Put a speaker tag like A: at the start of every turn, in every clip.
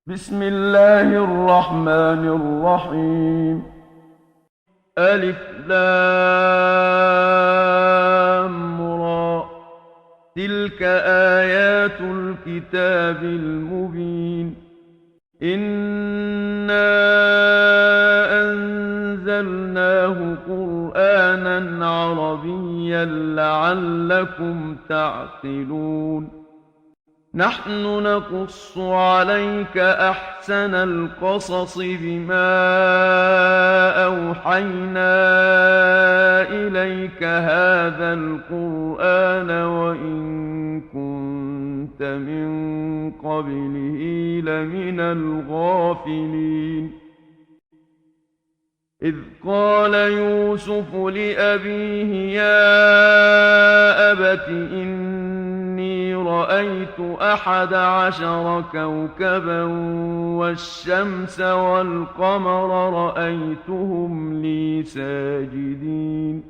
A: بسم الله الرحمن الرحيم. ألف لام را. تلك آيات الكتاب المبين. إنا أنزلناه قرآنا عربيا لعلكم تعقلون. نحن نقص عليك أحسن القصص بما أوحينا إليك هذا القرآن وإن كنت من قبله لمن الغافلين. إذ قال يوسف لأبيه يا أبت إني رأيت 11 كوكبا والشمس والقمر رأيتهم لي ساجدين.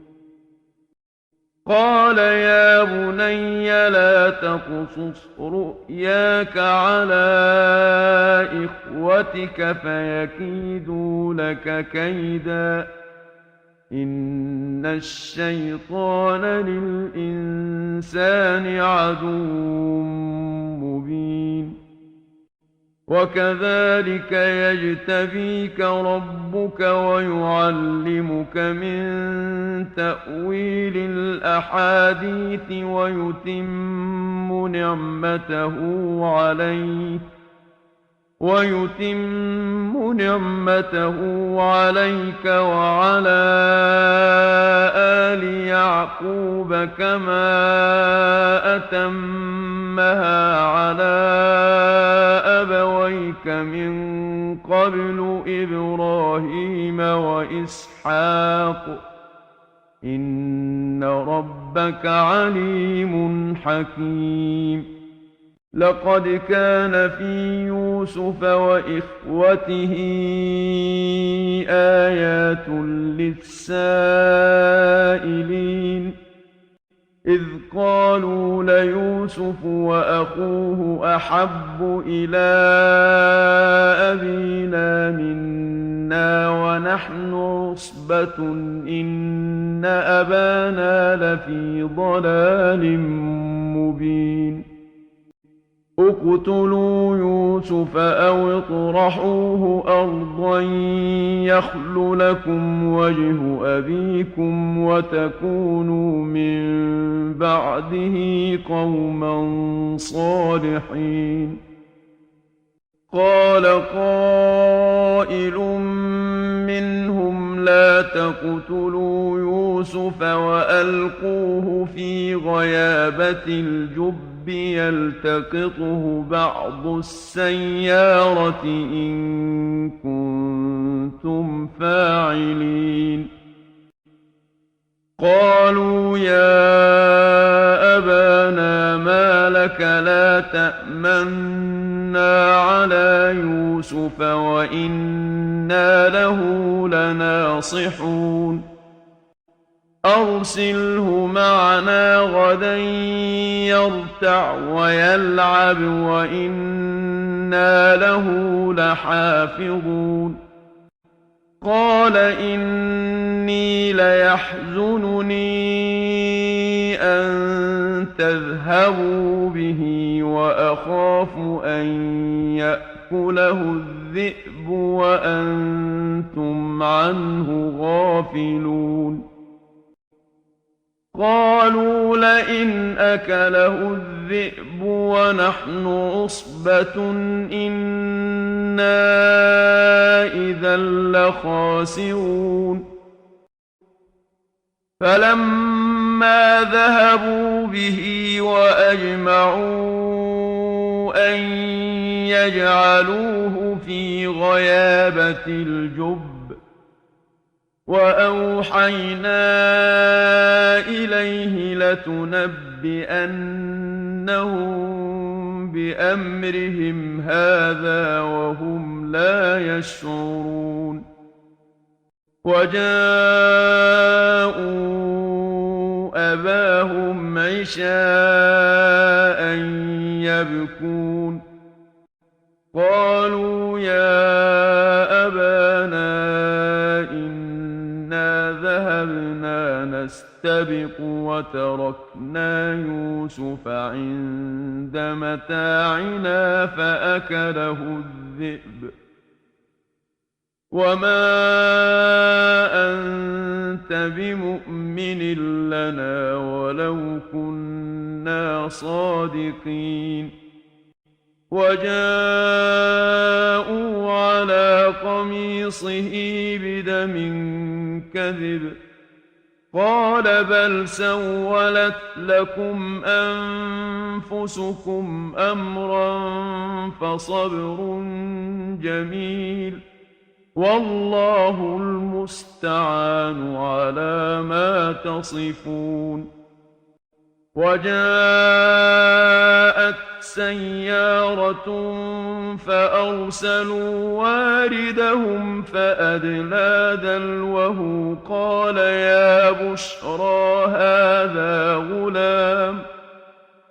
A: قال يا بني لا تقصص رؤياك على إخوتك فيكيدوا لك كيدا إن الشيطان للإنسان عدو مبين. وكذلك يجتبيك ربك ويعلمك من تأويل الأحاديث ويتم نعمته عليك وعلى آل يعقوب كما أتمها على أبويك من قبل إبراهيم وإسحاق إن ربك عليم حكيم. لقد كان في يوسف وإخوته آيات للسائلين إذ قالوا ليوسف وأخوه أحب إلى أبينا منا ونحن عصبة إن أبانا لفي ضلال مبين. اقتلوا يوسف أو اطرحوه أرضا يخل لكم وجه أبيكم وتكونوا من بعده قوما صالحين. قال قائل منهم لا تقتلوا يوسف وألقوه في غيابة الجب يلتقطه بعض السيارة إن كنتم فاعلين. قالوا يا أبانا ما لك لا تأمنا على يوسف وإنا له لناصحون. أرسله معنا غدا يرتع ويلعب وإنا له لحافظون. قال إني ليحزنني أن تذهبوا به وأخاف أن يأكله الذئب وأنتم عنه غافلون. قالوا لئن أكله الذئب ونحن عصبة إنا إذا لخاسرون. فلما ذهبوا به وأجمعوا أن يجعلوه في غيابة الجب وأوحينا إليه لتنبئنهم بأمرهم هذا وهم لا يشعرون. وجاءوا أباهم عشاء يبكون. قالوا يا أبانا إنا ذهبنا نستبق وتركنا يوسف عند متاعنا فأكله الذئب وما أنت بمؤمن لنا ولو كنا صادقين وجاءوا على قميصه بدم كذب قال بل سولت لكم أنفسكم أمرا فصبر جميل والله المستعان على ما تصفون وجاءت سيارة فأرسلوا واردهم فأدلى دلوه قال يا بشرى هذا غلام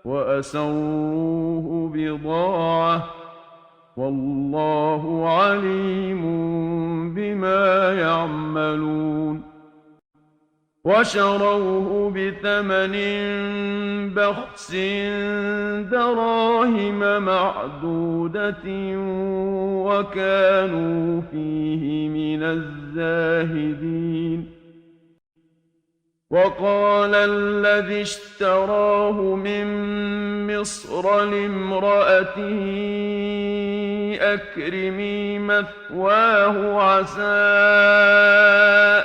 A: وأسروه بضاعة والله عليم بما يعملون وشروه بثمن بخس دراهم معدودة وكانوا فيه من الزاهدين وقال الذي اشتراه من مصر لامرأته أكرمي مثواه عسى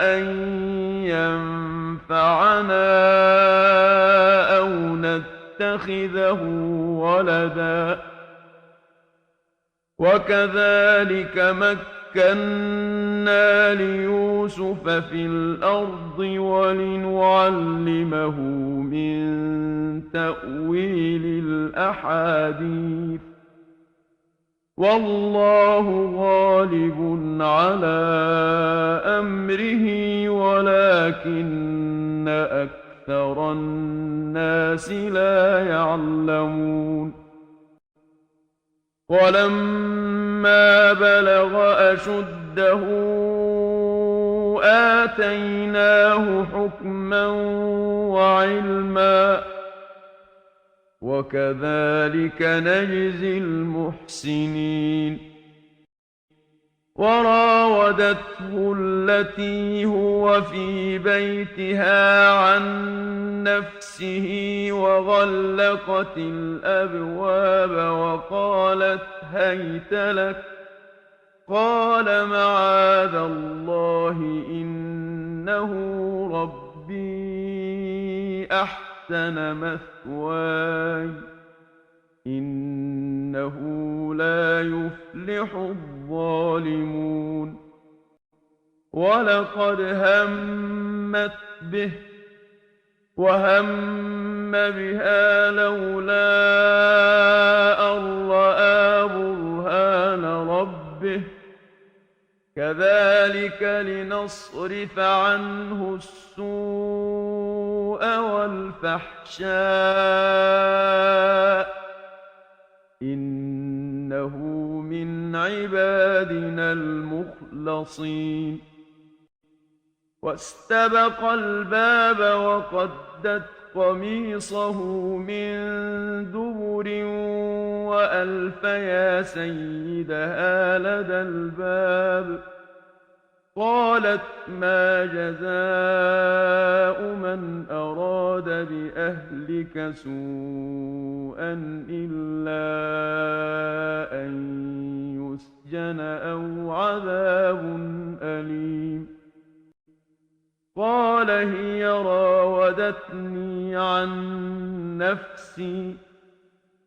A: أن ينفعنا أو نتخذه ولدا وكذلك مكنا ليوسف في الأرض ولنعلمه من تأويل الأحاديث والله غالب على أمره ولكن أكثر الناس لا يعلمون ولما بلغ أشده آتيناه حكما وعلما وكذلك نجزي المحسنين وراودته التي هو في بيتها عن نفسه وغلقت الأبواب وقالت هيت لك قال معاذ الله إنه ربي أحسن مثواي إنه لا يفلح الظالمون ولقد همت به وهم بها لولا أن رأى برهان ربه كذلك لنصرف عنه السوء والفحشاء إنه من عبادنا المخلصين واستبق الباب وقدت قميصه من دبر وألف يا سيدها لدى الباب قالت ما جزاء من أراد بأهلك سوءا إلا أن يسجن أو عذاب أليم قال هي راودتني عن نفسي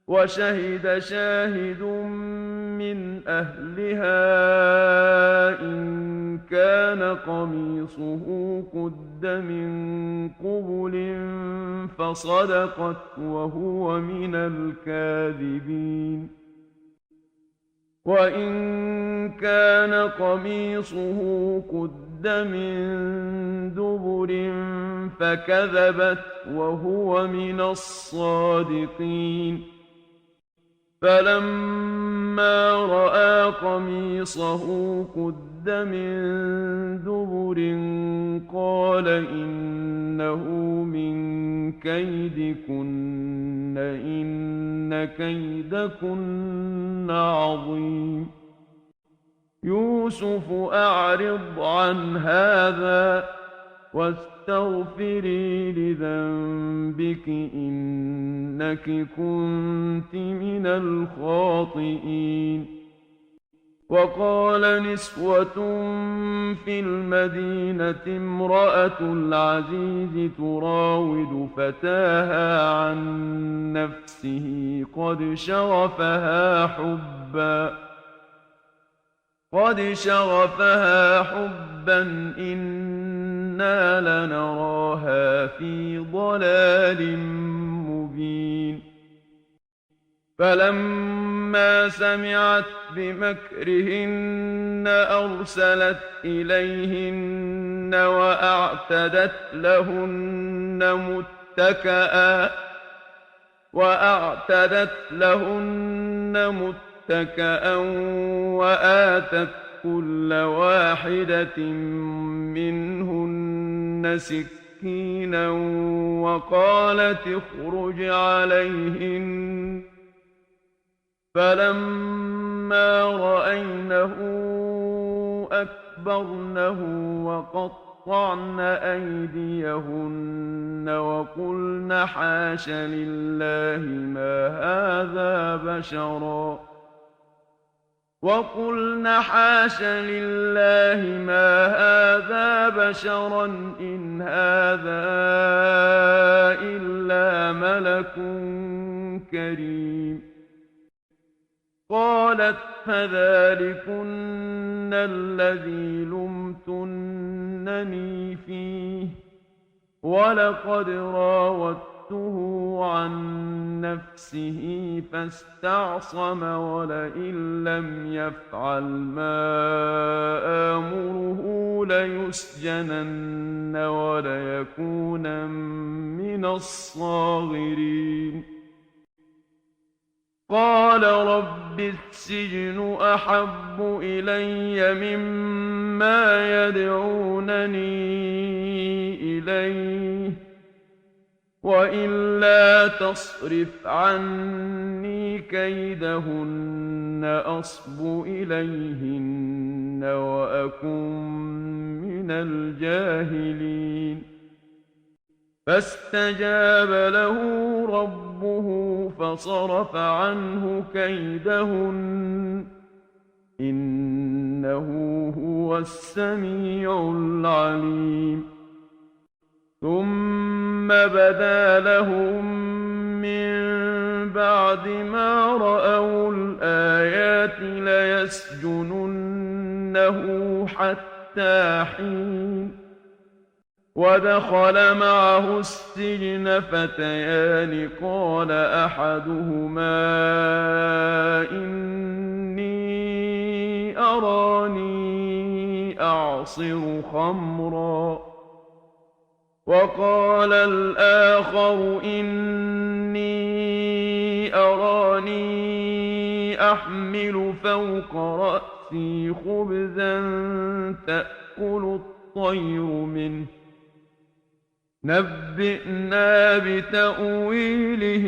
A: وشهد شاهد من أهلها إن كان قميصه قد من قبل فصدقت وهو من الكاذبين وإن كان قميصه قد من دبر فكذبت وهو من الصادقين فلما رأى رأى قميصه قد من دبر قال إنه من كيدكن إن كيدكن عظيم يوسف أعرض عن هذا واستغفري لذنبك إنك كنت من الخاطئين وقال نسوة في المدينة امرأة العزيز تراود فتاها عن نفسه قد شغفها حبا إنا لنراها في ضلال مبين فلما سمعت بمكرهن أرسلت إليهن وأعتدت لهن متكأ وآتت كل واحدة منهن سكينا وقالت اخرج عليهن فلما رأينه أكبرنه وقطعن أيديهن وقلن حاش لله ما هذا بشرا إن هذا إلا ملك كريم قالت فذلكن الذي لمتنني فيه ولقد راودته عن نفسه فاستعصم ولئن لم يفعل ما آمره ليسجنن وليكونن من الصاغرين قال رب السجن أحب إلي مما يدعونني إليه وإلا تصرف عني كيدهن أصب إليهن وأكن من الجاهلين فاستجاب له ربه فصرف عنه كيدهن إنه هو السميع العليم ثم بدا لهم من بعد ما رأوا الآيات ليسجننه حتى حين ودخل معه السجن فتيان قال أحدهما إني أراني أعصر خمرا وقال الآخر إني أراني أحمل فوق رأسي خبزا تأكل الطير منه نبئنا بتأويله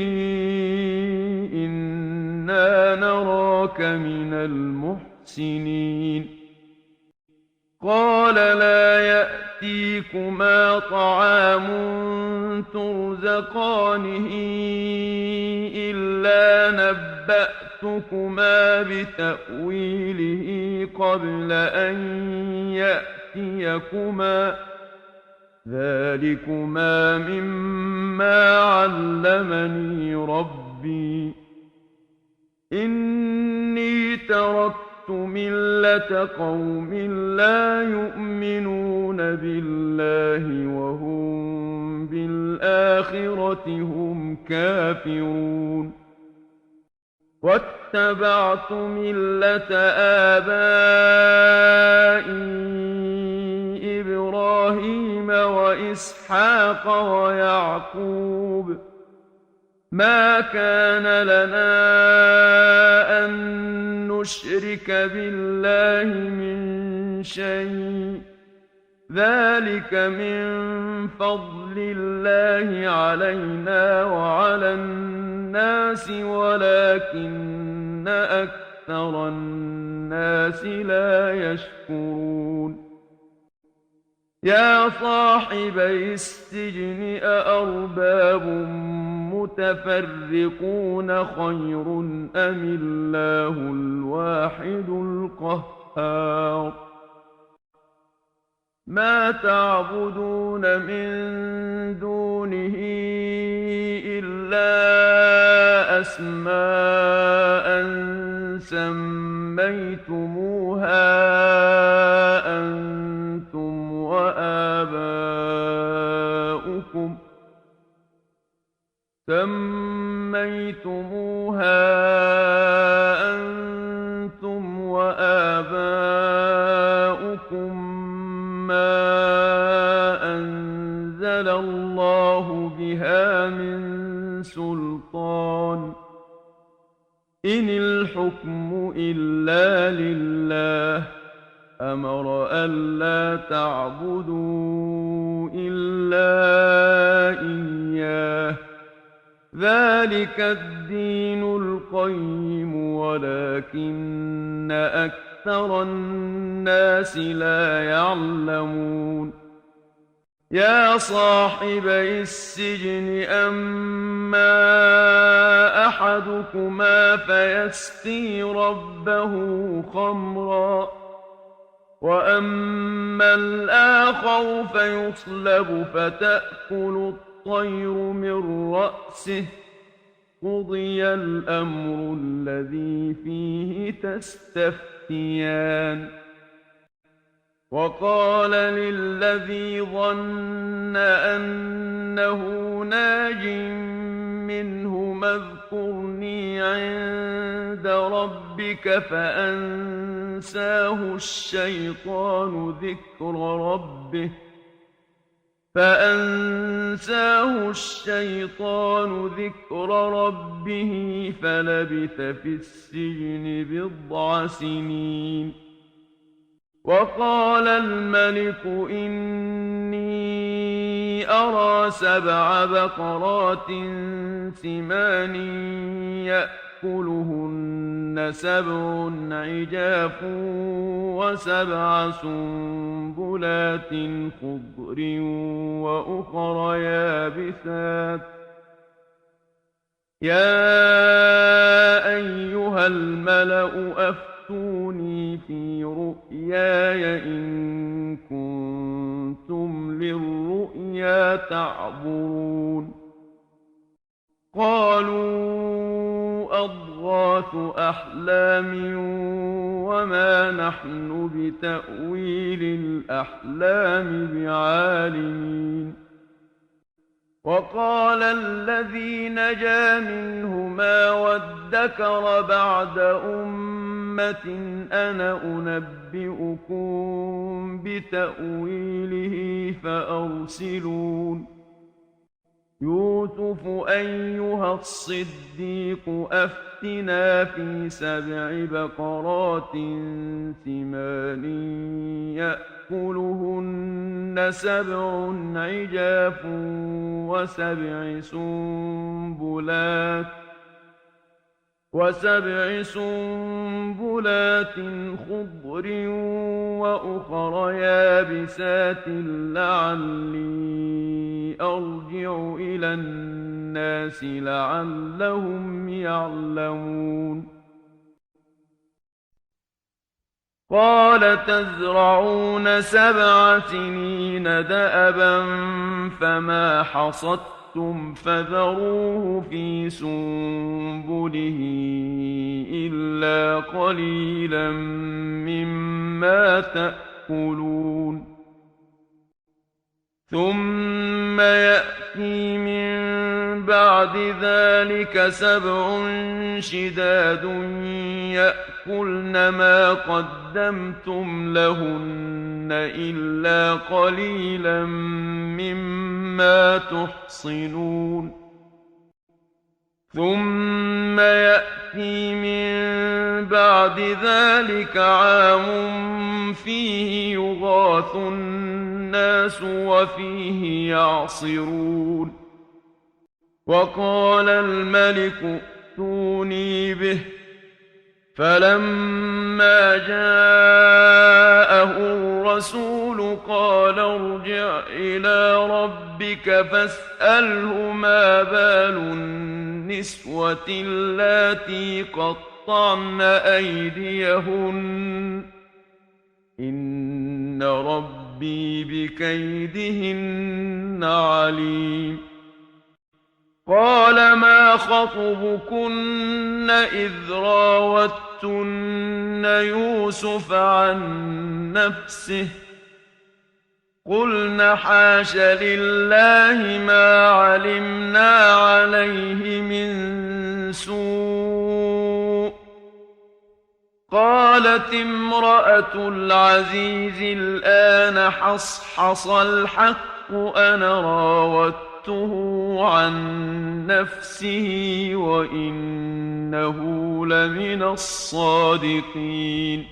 A: إنا نراك من المحسنين قال لا يأتيكما طعام ترزقانه إلا نبأتكما بتأويله قبل أن يأتيكما ذلكما مما علمني ربي إني تركت ملة قوم لا يؤمنون بالله وهم بالآخرة هم كافرون واتبعت ملة آبائي إبراهيم وإسحاق ويعقوب ما كان لنا أن نشرك بالله من شيء ذلك من فضل الله علينا وعلى الناس ولكن أكثر الناس لا يشكرون يا صاحبي السجن أأرباب متفرقون خير أم الله الواحد القهار ما تعبدون من دونه إلا أسماء سميتموها أنتم وآباؤكم ما أنزل الله بها من سلطان إن الحكم إلا لله أمر ألا تعبدوا إلا إياه ذلك الدين القيم ولكن أكثر الناس لا يعلمون يا صاحبي السجن أما أحدكما فيسقي ربه خمرا وأما الآخر فيصلب فتأكل الطير من رأسه قضي الأمر الذي فيه تستفتيان وقال للذي ظن أنه ناج منهما اذكرني عند ربك فأنساه الشيطان ذكر ربه فلبث في السجن بضع سنين وقال الملك إني أرى 7 بقرات سمان يأكلهن 7 عجاف و7 سنبلات خضر وأخر يابسات يا أيها الملأ أفتوني في رؤياي إن كنتم للرؤيا تعبرون قالوا أضغاث أحلام وما نحن بتأويل الأحلام بعالمين وقال الذي نجا منهما وادكر بعد أمة أنا أنبئكم بتأويله فأرسلون يوسف أيها الصديق أفتنا في 7 بقرات سمان يأكلهن 7 عجاف و7 سنبلات خضر وأخر يابسات لعلي أرجع إلى الناس لعلهم يعلمون قال تزرعون 7 سنين دأبا فما حصدتم فذروه في سنبله إلا قليلا مما تأكلون ثم يأتي من بعد ذلك 7 شداد يأكلن ما قدمتم لهن إلا قليلا مما تحصنون ثم يأتي من بعد ذلك عام فيه يغاث الناس وفيه يعصرون. وقال الملك ائتوني به، فلما جاءه الرسول قال ارجع إلى ربك فاسأله ما بال النسوة اللاتي قطعن أيديهن إن ربي بكيدهن عليم. قال ما خطبكن إذ راوتن يوسف عن نفسه قلن حاش لله ما علمنا عليه من سوء. قالت امرأة العزيز الآن حصحص الحق أنا راودته عن نفسه وإنه لمن الصادقين.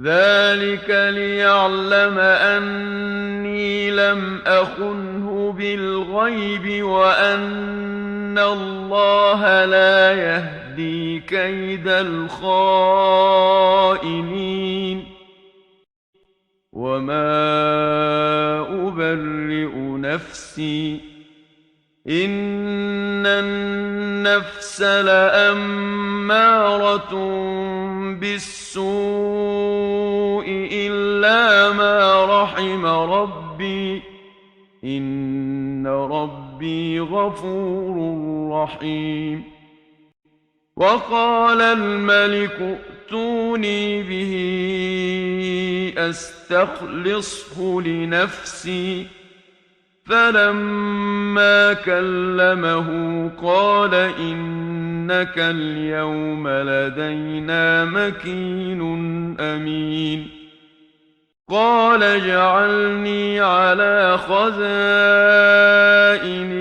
A: ذلك ليعلم أني لم أخنه بالغيب وأن الله لا يهدي كيد الخائنين. وما أبرئ نفسي إن النفس لأمارة بالسوء إلا ما رحم ربي إن ربي غفور رحيم. وقال الملك ائتوني به أستخلصه لنفسي فلما كلمه قال إنك اليوم لدينا مكين أمين. قال اجعلني على خزائن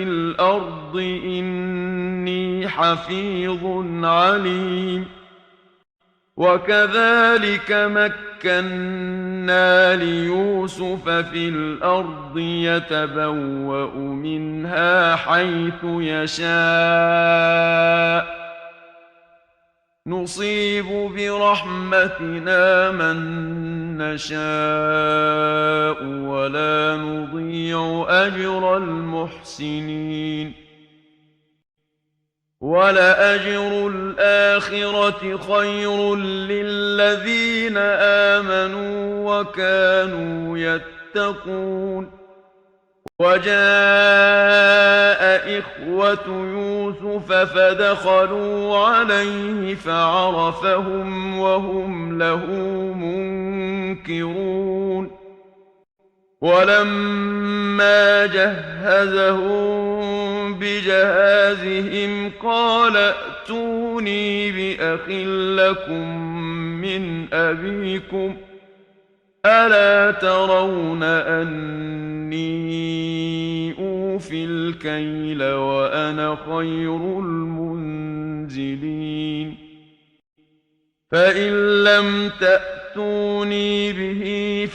A: الأرض إني حفيظ عليم. وكذلك مكنا ليوسف في الأرض يتبوأ منها حيث يشاء نصيب برحمتنا من نشاء ولا نضيع أجر المحسنين. ولأجر الآخرة خير للذين آمنوا وكانوا يتقون. وجاء إخوة يوسف فدخلوا عليه فعرفهم وهم له منكرون. ولما جهزهم بجهازهم قال ائتوني بأخ لكم من أبيكم ألا ترون أني أوفي الكيل وأنا خير المنزلين. فإن لم تأتوني به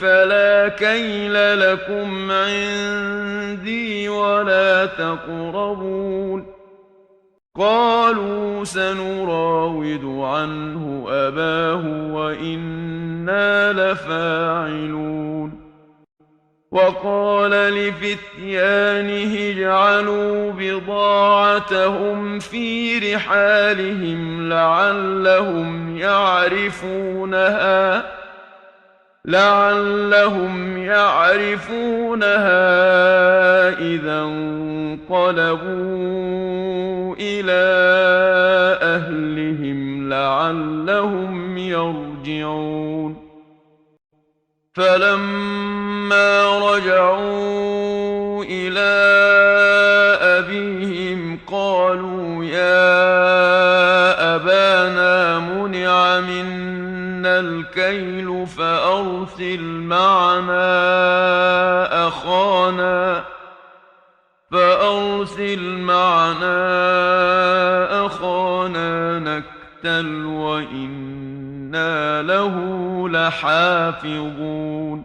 A: فلا كيل لكم عندي ولا تقربون. قالوا سنراود عنه أباه وإنا لفاعلون. وقال لفتيانه اجعلوا بضاعتهم في رحالهم لعلهم يعرفونها إذا انقلبوا إلى أهلهم لعلهم يرجعون. فلما رجعوا إلى أبيهم قالوا يا أبانا منع منا الكيل فأرسل معنا أخانا نكتل وإنا له لحافظون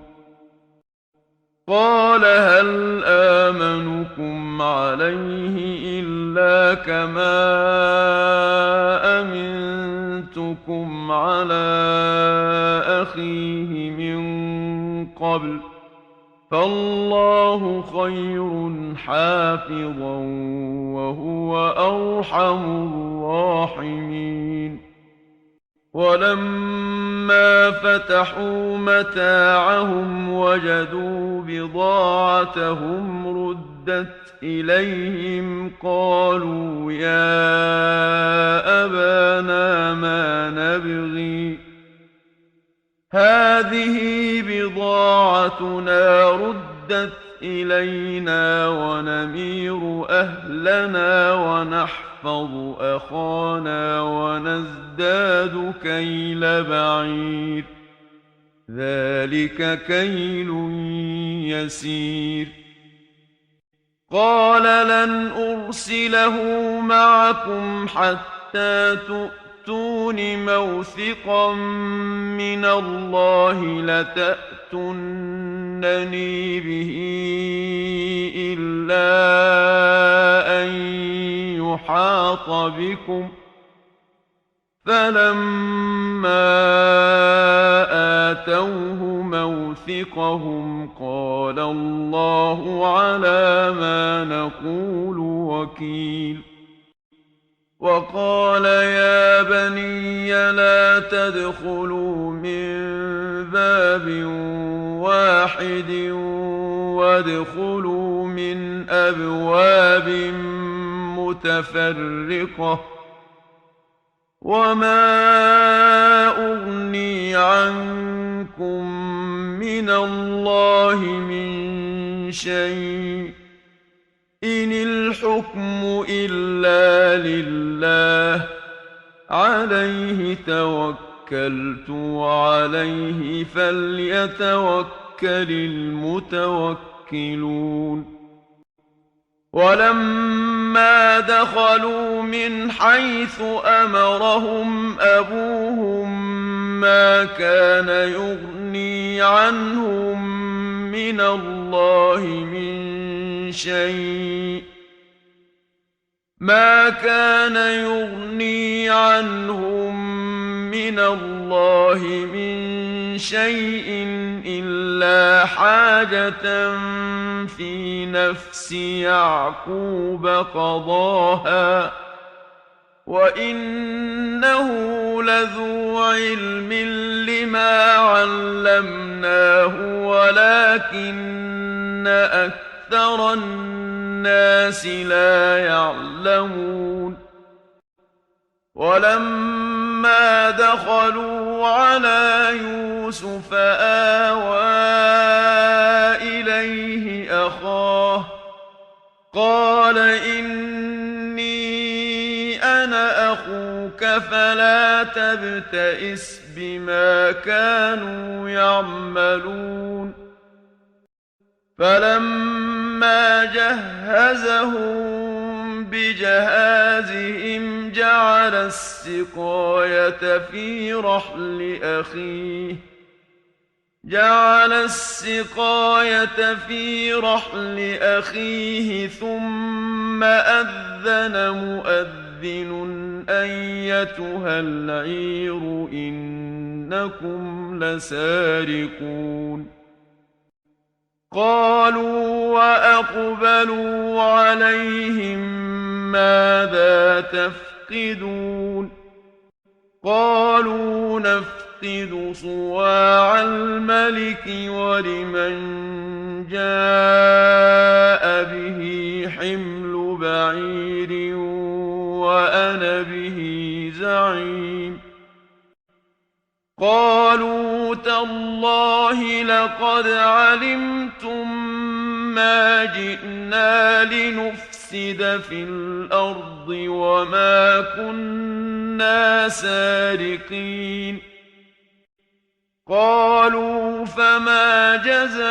A: قال هل آمنكم عليه إلا كما أمنتكم على أخيه من قبل فالله خير حافظا وهو أرحم الراحمين ولما فتحوا متاعهم وجدوا بضاعتهم ردت إليهم قالوا يا أبانا ما نبغي هذه بضاعتنا ردت إلينا ونمير أهلنا ونحفظ أخانا ونزداد كيل بعير ذلك كيل يسير قال لن أرسله معكم حتى تؤتون موثقا من الله لتأتونني به إلا أن يحاط بكم فلما آتوه موثقهم قال الله على ما نقول وكيل وقال يا بني لا تدخلوا من باب واحد وادخلوا من أبواب متفرقة وما أغني عنكم من الله من شيء إن الحكم إلا لله عليه توكلت وعليه فليتوكل المتوكلون ولما دخلوا من حيث أمرهم أبوهم ما كان يغني عنهم من الله من شيء ما كان يغني عنهم من الله من شيء إلا حاجة في نفس يعقوب قضاها وإنه لذو علم لما علمناه ولكن أكثر الناس لا يعلمون ولما دخلوا على يوسف آوى إليه أخاه قال إني أنا أخوك فلا تبتئس بما كانوا يعملون فلما جهزهم بجهازهم جعل السقاية في رحل أخيه ثم أذن مؤذن أيتها العير إنكم لسارقون قالوا وأقبلوا عليهم ماذا تفقدون قالوا نفقد صواع الملك ولمن جاء به حمل بعير وأنا به زعيم قالوا تالله لقد علمتم ما جئنا لنفسد في الأرض وما كنا سارقين قالوا فما جزاؤه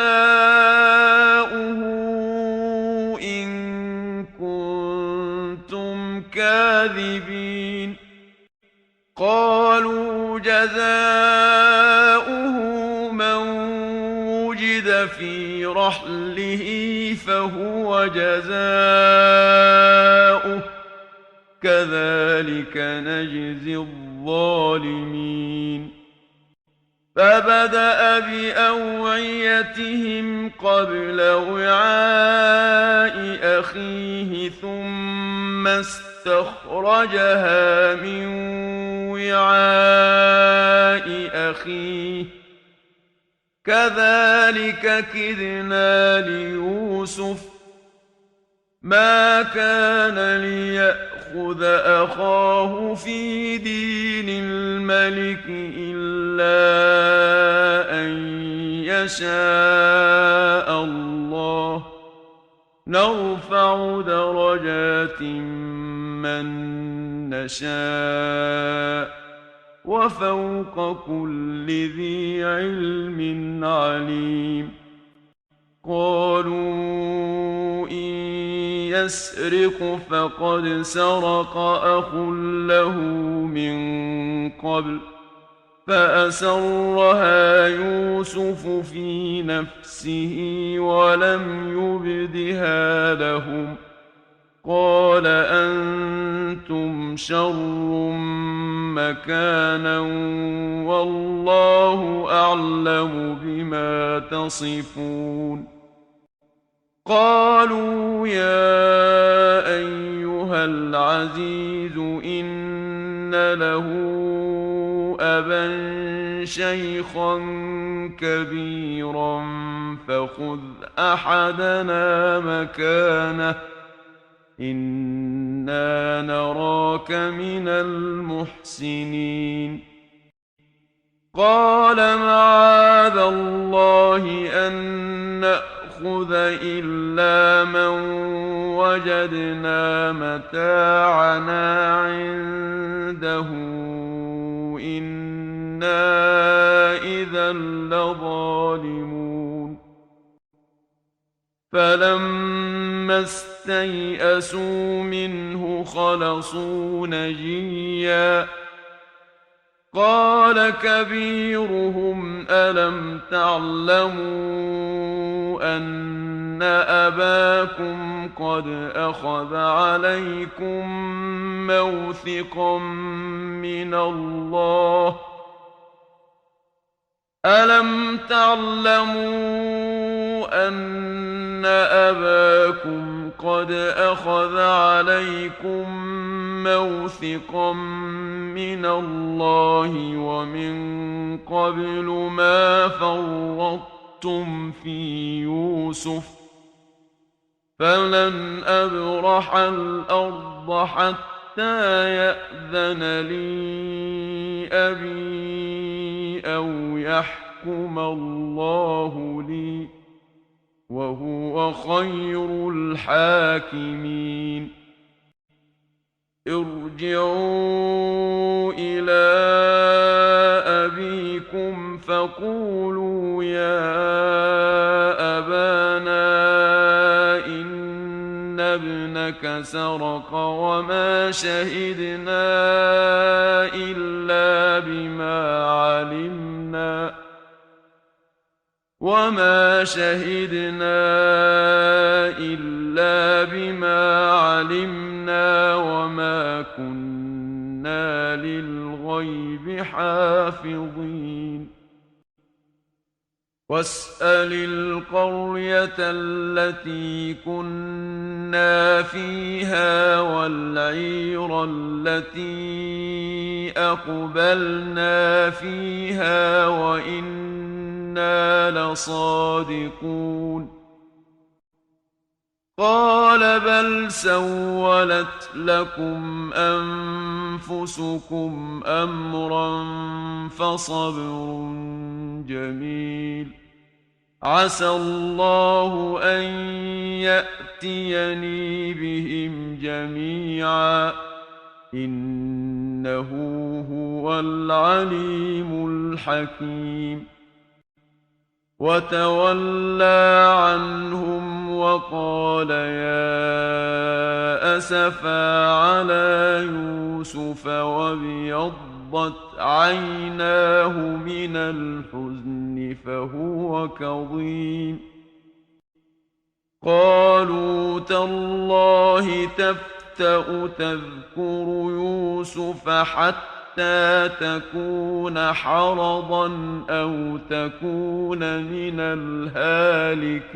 A: إن قالوا جزاؤه من وجد في رحله فهو جزاؤه كذلك نجزي الظالمين فبدأ بأوعيتهم قبل وعاء أخيه ثم استخرجها من وعاء أخيه كذلك كدنا ليوسف ما كان ليأخذ أخاه في دين الملك إلا أن يشاء الله نرفع درجات من نشاء وفوق كل ذي علم عليم قالوا إن يسرق فقد سرق أخ له من قبل فأسرها يوسف في نفسه ولم يبدها لهم قال أنتم شر مكانا والله أعلم بما تصفون قالوا يا أيها العزيز إن له أبا شيخا كبيرا فخذ أحدنا مكانه إنا نراك من المحسنين قال معاذ الله أن نأخذ إلا من وجدنا متاعنا عنده إنا إذا لظالمون فلما استيئسوا منه خلصوا نجيا قال كبيرهم ألم تعلموا أن أباكم قد أخذ عليكم موثقا من الله ألم تعلموا أن أباكم قد أخذ عليكم موثقا من الله ومن قبل ما فرطتم في يوسف فلن أبرح الأرض حتى يأذن لي أبي أو يحكم الله لي وهو خير الحاكمين ارجعوا إلى أبيكم فقولوا يا أبانا إن ابنك سرق وما شهدنا إلا بما علمنا وما كنا للغيب حافظين واسأل القرية التي كنا فيها والعير التي أقبلنا فيها وإنا لصادقون قال بل سولت لكم أنفسكم أمرا فصبر جميل عسى الله أن يأتيني بهم جميعا إنه هو العليم الحكيم وتولى عنهم وقال يا أسفا على يوسف وابيضت ففاضت عيناه من الحزن فهو كظيم قالوا تالله تفتأ تذكر يوسف حتى تكون حرضا أو تكون من الهالكين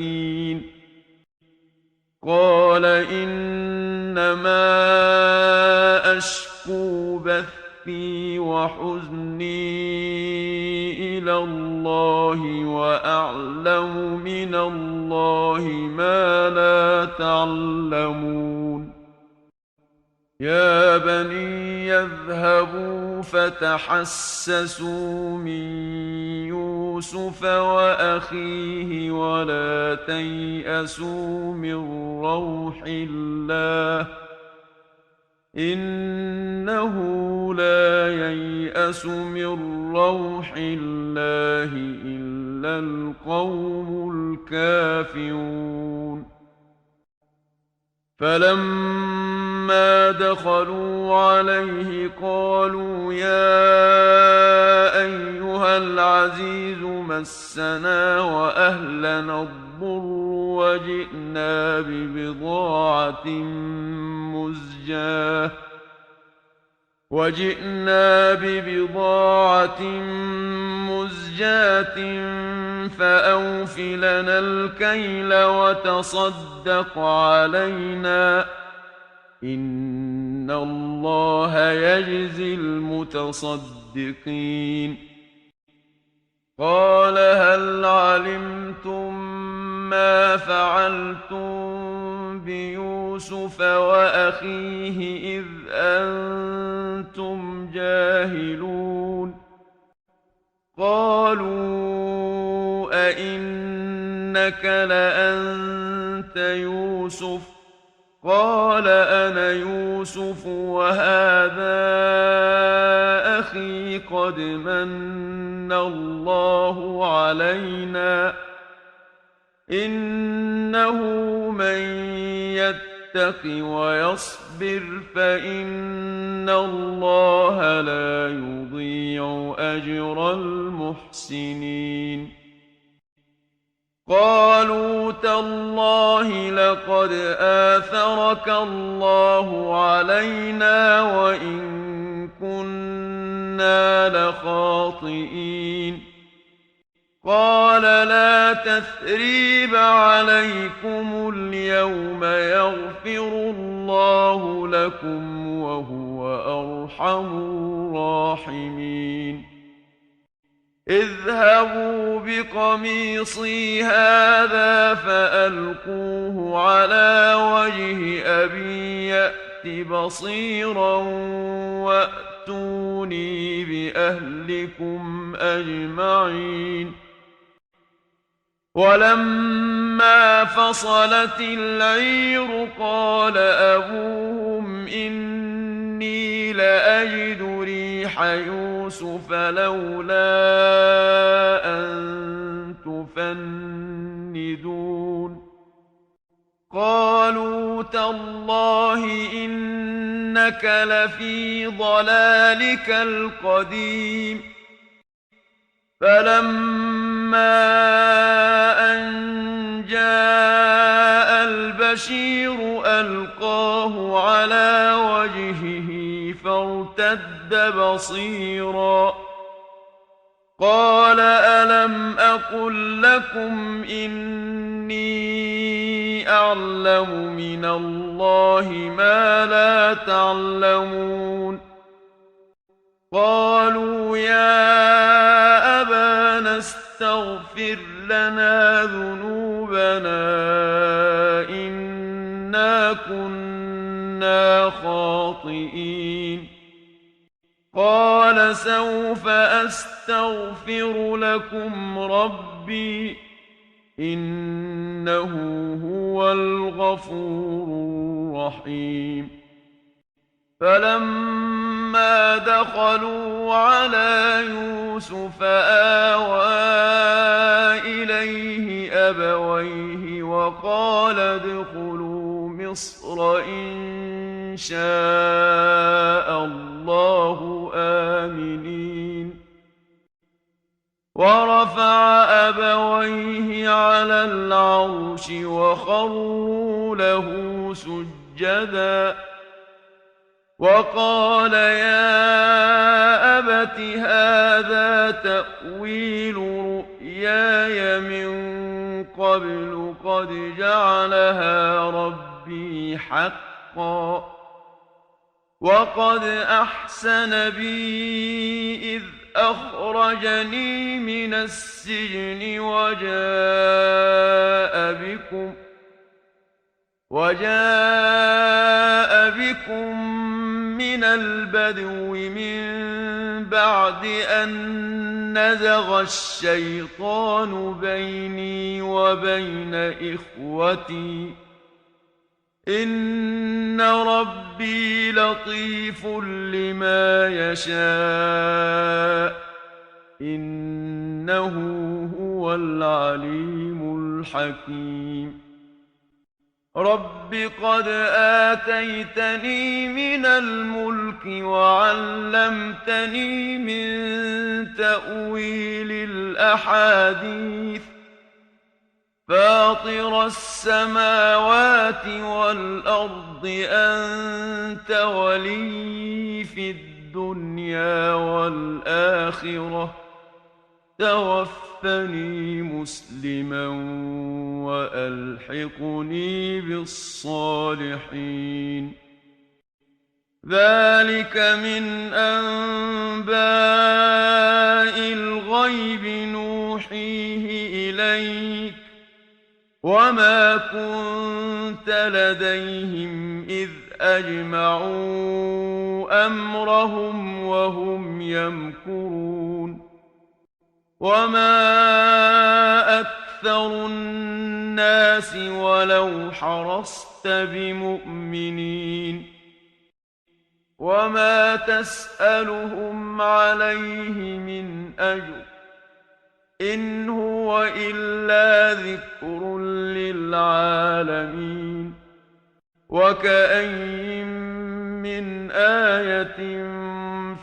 A: قال إنما أشكو بثي وحزني إلى الله وأعلم من الله ما لا تعلمون يا بني يذهبوا فتحسسوا من يوسف وأخيه ولا تيأسوا من روح الله إنه لا ييأس من روح الله إلا القوم الكافرون فلما دخلوا عليه قالوا يا أيها العزيز مسنا وأهلنا الضر وجئنا ببضاعة مزجاة فأوف لنا الكيل وتصدق علينا إن الله يجزي المتصدقين قال هل علمتم ما فعلتم بيوسف وأخيه إذ أنتم جاهلون قالوا أئنك لأنت يوسف قال أنا يوسف وهذا أخي قد من الله علينا إنه من يتق ويصبر فإن الله لا يضيع أجر المحسنين قالوا تالله لقد آثرك الله علينا وإن كنا لخاطئين قال لا تثريب عليكم اليوم يغفر الله لكم وهو أرحم الراحمين اذهبوا بقميصي هذا فألقوه على وجه أبي يأت بصيرا وأتوني بأهلكم أجمعين ولما فصلت العير قال أبوهم إني لأجد ريح يوسف لولا أن تفندون قالوا تالله إنك لفي ضلالك القديم فلما أن جاء البشير ألقاه على وجهه فارتد بصيرا قال ألم أقل لكم إني أعلم من الله ما لا تعلمون قالوا يا أبانا استغفر لنا ذنوبنا إنا كنا خاطئين قال سوف أستغفر لكم ربي إنه هو الغفور الرحيم فلما دخلوا على يوسف آوى إليه أبويه وقال ادخلوا مصر إن شاء الله آمين ورفع أبويه على العرش وخروا له سجدا وقال يا أبت هذا تأويل رؤياي من قبل قد جعلها ربي حقا وقد أحسن بي إذ أخرجني من السجن وجاء بكم من البدو من بعد أن نزغ الشيطان بيني وبين إخوتي إن ربي لطيف لما يشاء إنه هو العليم الحكيم رب قد آتيتني من الملك وعلمتني من تأويل الأحاديث فاطر السماوات والأرض أنت ولي في الدنيا والآخرة توفني مسلما وألحقني بالصالحين ذلك من أنباء الغيب نوحيه إليك وما كنت لديهم إذ أجمعوا أمرهم وهم يمكرون وما أكثر الناس ولو حرصت بمؤمنين وما تسألهم عليه من أجر إن هو إلا ذكر للعالمين وكأين من آية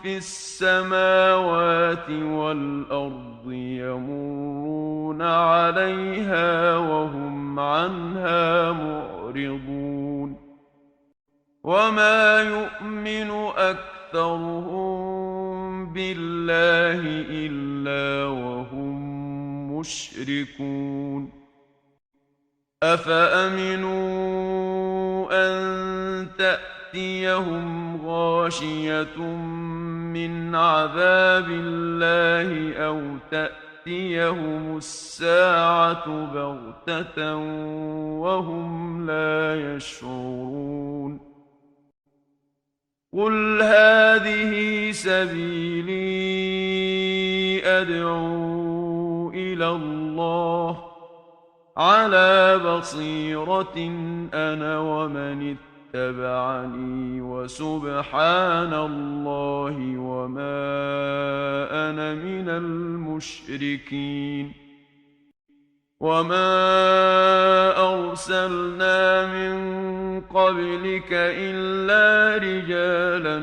A: في السماوات والأرض يمرون عليها وهم عنها معرضون وما يؤمن أكثرهم بالله إلا وهم مشركون أفأمنوا أن تأتيهم غاشية من عذاب الله أو تأتيهم الساعة بغتة وهم لا يشعرون قل هذه سبيلي أدعو إلى الله على بصيرة أنا ومن اتبعني وسبحان الله وما أنا من المشركين وما أرسلنا من قبلك إلا رجالا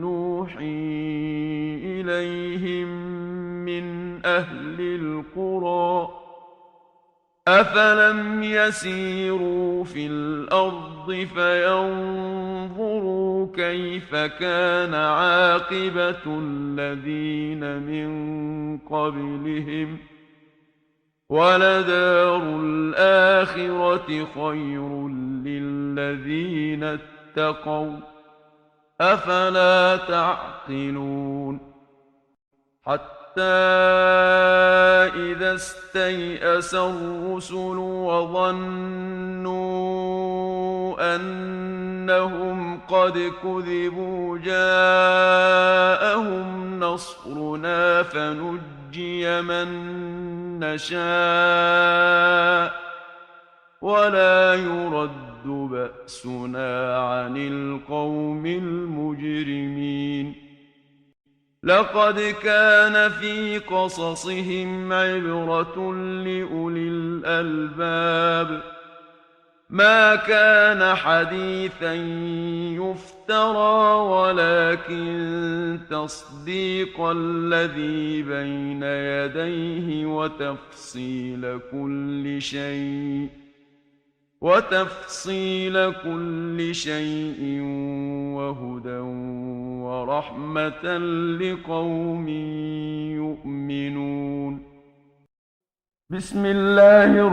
A: نوحي إليهم من أهل القرى أفلم يسيروا في الأرض فينظروا كيف كان عاقبة الذين من قبلهم ولدار الآخرة خير للذين اتقوا أفلا تعقلون حتى إذا استيأس الرسل وظنوا أنهم قد كذبوا جاءهم نصرنا فنجي من نشاء ولا يرد بأسنا عن القوم المجرمين لقد كان في قصصهم عبرة لأولي الألباب ما كان حديثا يفترى ولكن تصديق الذي بين يديه وتفصيل كل شيء وهدى ورحمة لقوم يؤمنون. بسم الله